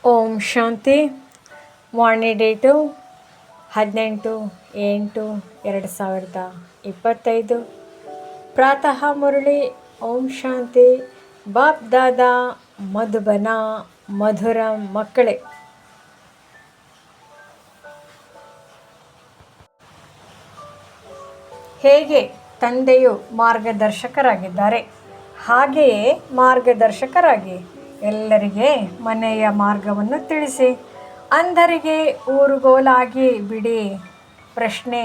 ಓಂ ಶಾಂತಿ. ವಾಣಿ date 18/8/2025. ಪ್ರಾತಃ ಮುರಳಿ. ಓಂ ಶಾಂತಿ. ಬಾಪ್ ದಾದಾ ಮಧುಬನ ಮಧುರ ಮಕ್ಕಳೇ, ಹೇಗೆ ತಂದೆಯು ಮಾರ್ಗದರ್ಶಕರಾಗಿದ್ದಾರೆ ಹಾಗೆಯೇ ಮಾರ್ಗದರ್ಶಕರಾಗಿ ಎಲ್ಲರಿಗೆ ಮನೆಯ ಮಾರ್ಗವನ್ನು ತಿಳಿಸಿ. ಅಂಧರಿಗೆ ಊರುಗೋಲಾಗಿ ಬಿಡಿ. ಪ್ರಶ್ನೆ: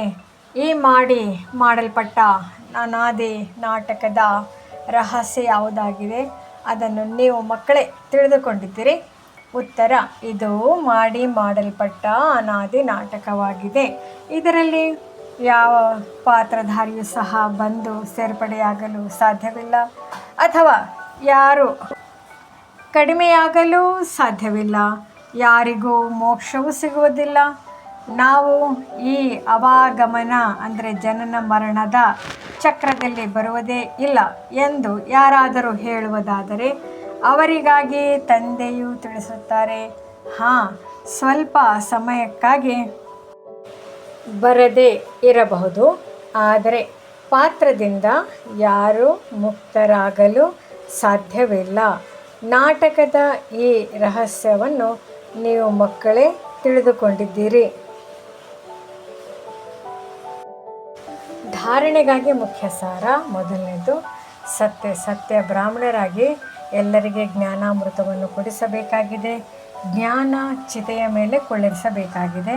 ಈ ಮಾಡಲ್ಪಟ್ಟ ಅನಾದಿ ನಾಟಕದ ರಹಸ್ಯ ಯಾವುದಾಗಿದೆ? ಅದನ್ನು ನೀವು ಮಕ್ಕಳೇ ತಿಳಿದುಕೊಂಡಿದ್ದೀರಿ. ಉತ್ತರ: ಇದು ಮಾಡಲ್ಪಟ್ಟ ಅನಾದಿ ನಾಟಕವಾಗಿದೆ. ಇದರಲ್ಲಿ ಯಾವ ಪಾತ್ರಧಾರಿಯೂ ಸಹ ಬಂದು ಸೇರ್ಪಡೆಯಾಗಲು ಸಾಧ್ಯವಿಲ್ಲ ಅಥವಾ ಯಾರು ಕಡಿಮೆಯಾಗಲು ಸಾಧ್ಯವಿಲ್ಲ. ಯಾರಿಗೂ ಮೋಕ್ಷವೂ ಸಿಗುವುದಿಲ್ಲ. ನಾವು ಈ ಅವಾಗಮನ ಜನನ ಮರಣದ ಚಕ್ರದಲ್ಲಿ ಬರುವುದೇ ಇಲ್ಲ ಎಂದು ಯಾರಾದರೂ ಹೇಳುವುದಾದರೆ ಅವರಿಗಾಗಿ ತಂದೆಯು ತಿಳಿಸುತ್ತಾರೆ, ಸ್ವಲ್ಪ ಸಮಯಕ್ಕಾಗಿ ಬರದೇ ಇರಬಹುದು, ಆದರೆ ಪಾತ್ರದಿಂದ ಯಾರೂ ಮುಕ್ತರಾಗಲು ಸಾಧ್ಯವಿಲ್ಲ. ನಾಟಕದ ಈ ರಹಸ್ಯವನ್ನು ನೀವು ಮಕ್ಕಳೇ ತಿಳಿದುಕೊಂಡಿದ್ದೀರಿ. ಧಾರಣೆಗಾಗಿ ಮುಖ್ಯ ಸಾರ: ಮೊದಲನೇದು, ಸತ್ಯ ಬ್ರಾಹ್ಮಣರಾಗಿ ಎಲ್ಲರಿಗೆ ಜ್ಞಾನಾಮೃತವನ್ನು ಕೊಡಿಸಬೇಕಾಗಿದೆ. ಜ್ಞಾನ ಚಿತೆಯ ಮೇಲೆ ಕುಳ್ಳಿರಿಸಬೇಕಾಗಿದೆ.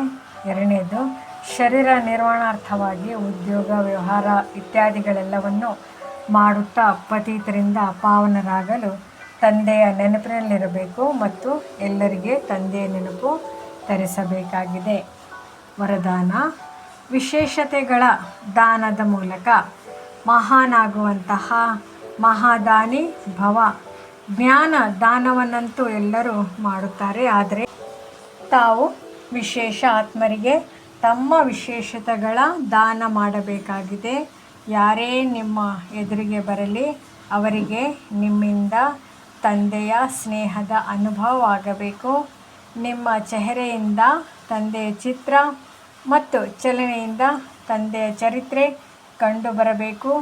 ಎರಡನೇದು, ಶರೀರ ನಿರ್ವಹಣಾರ್ಥವಾಗಿ ಉದ್ಯೋಗ, ವ್ಯವಹಾರ ಇತ್ಯಾದಿಗಳೆಲ್ಲವನ್ನು ಮಾಡುತ್ತಾ ಪತಿತರಿಂದ ಪಾವನರಾಗಲು ತಂದೆಯ ನೆನಪಿನಲ್ಲಿರಬೇಕು ಮತ್ತು ಎಲ್ಲರಿಗೆ ತಂದೆಯ ನೆನಪು ತರಿಸಬೇಕಾಗಿದೆ. ವರದಾನ: ವಿಶೇಷತೆಗಳ ದಾನದ ಮೂಲಕ ಮಹಾನಾಗುವಂತಹ ಮಹಾದಾನಿ ಭವ. ಜ್ಞಾನ ದಾನವನ್ನಂತೂ ಎಲ್ಲರೂ ಮಾಡುತ್ತಾರೆ, ಆದರೆ ತಾವು ವಿಶೇಷ ಆತ್ಮರಿಗೆ ತಮ್ಮ ವಿಶೇಷತೆಗಳ ದಾನ ಮಾಡಬೇಕಾಗಿದೆ. ಯಾರೇ ನಿಮ್ಮ ಎದುರಿಗೆ ಬರಲಿ ಅವರಿಗೆ ನಿಮ್ಮಿಂದ ತಂದೆಯ ಸ್ನೇಹದ ಅನುಭವವಾಗಬೇಕು. ನಿಮ್ಮ ಚೆಹರೆಯಿಂದ ತಂದೆಯ ಚಿತ್ರ ಮತ್ತು ಚಲನೆಯಿಂದ ತಂದೆಯ ಚರಿತ್ರೆ ಕಂಡುಬರಬೇಕು.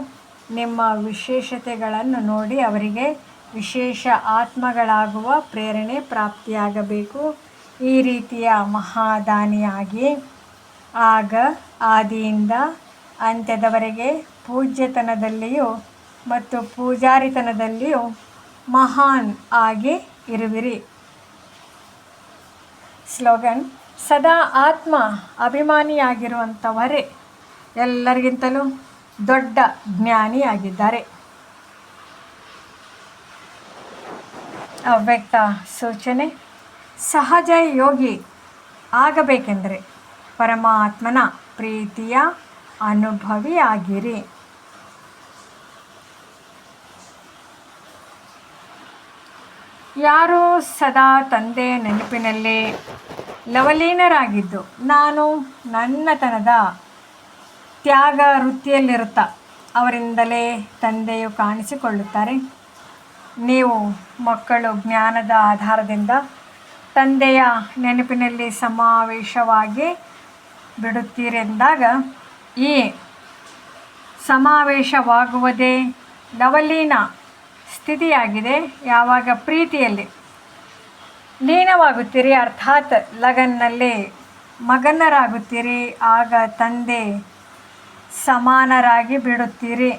ನಿಮ್ಮ ವಿಶೇಷತೆಗಳನ್ನು ನೋಡಿ ಅವರಿಗೆ ವಿಶೇಷ ಆತ್ಮಗಳಾಗುವ ಪ್ರೇರಣೆ ಪ್ರಾಪ್ತಿಯಾಗಬೇಕು. ಈ ರೀತಿಯ ಮಹಾದಾನಿಯಾಗಿ ಆಗ ಆದಿಯಿಂದ ಅಂತ್ಯದವರೆಗೆ ಪೂಜ್ಯತನದಲ್ಲಿಯೂ ಮತ್ತು ಪೂಜಾರಿತನದಲ್ಲಿಯೂ ಮಹಾನ್ ಆಗಿ ಇರುವಿರಿ. ಸ್ಲೋಗನ್: ಸದಾ ಆತ್ಮ ಅಭಿಮಾನಿಯಾಗಿರುವಂಥವರೇ ಎಲ್ಲರಿಗಿಂತಲೂ ದೊಡ್ಡ ಜ್ಞಾನಿಯಾಗಿದ್ದಾರೆ. ಅವ್ಯಕ್ತ ಸೂಚನೆ: ಸಹಜ ಯೋಗಿ ಆಗಬೇಕೆಂದರೆ ಪರಮಾತ್ಮನ ಪ್ರೀತಿಯ ಅನುಭವಿಯಾಗಿರಿ. ಯಾರು ಸದಾ ತಂದೆಯ ನೆನಪಿನಲ್ಲಿ ಲವಲೀನರಾಗಿದ್ದು ನಾನು ನನ್ನತನದ ತ್ಯಾಗ ವೃತ್ತಿಯಲ್ಲಿರುತ್ತಾ ಅವರಿಂದಲೇ ತಂದೆಯು ಕಾಣಿಸಿಕೊಳ್ಳುತ್ತಾರೆ. ನೀವು ಮಕ್ಕಳು ಜ್ಞಾನದ ಆಧಾರದಿಂದ ತಂದೆಯ ನೆನಪಿನಲ್ಲಿ ಸಮಾವೇಶವಾಗಿ ಬಿಡುತ್ತೀರೆಂದಾಗ ಈ ಸಮಾವೇಶವಾಗುವುದೇ ಲವಲೀನ ಸ್ಥಿತಿಯಾಗಿದೆ. ಯಾವಾಗ ಪ್ರೀತಿಯಲ್ಲಿ ಲೀನವಾಗುತ್ತೀರಿ ಅರ್ಥಾತ್ ಲಗನ್ನಲ್ಲಿ ಮಗನರಾಗುತ್ತೀರಿ, ಆಗ ತಂದೆ ಸಮಾನರಾಗಿ ಬಿಡುತ್ತೀರಿ.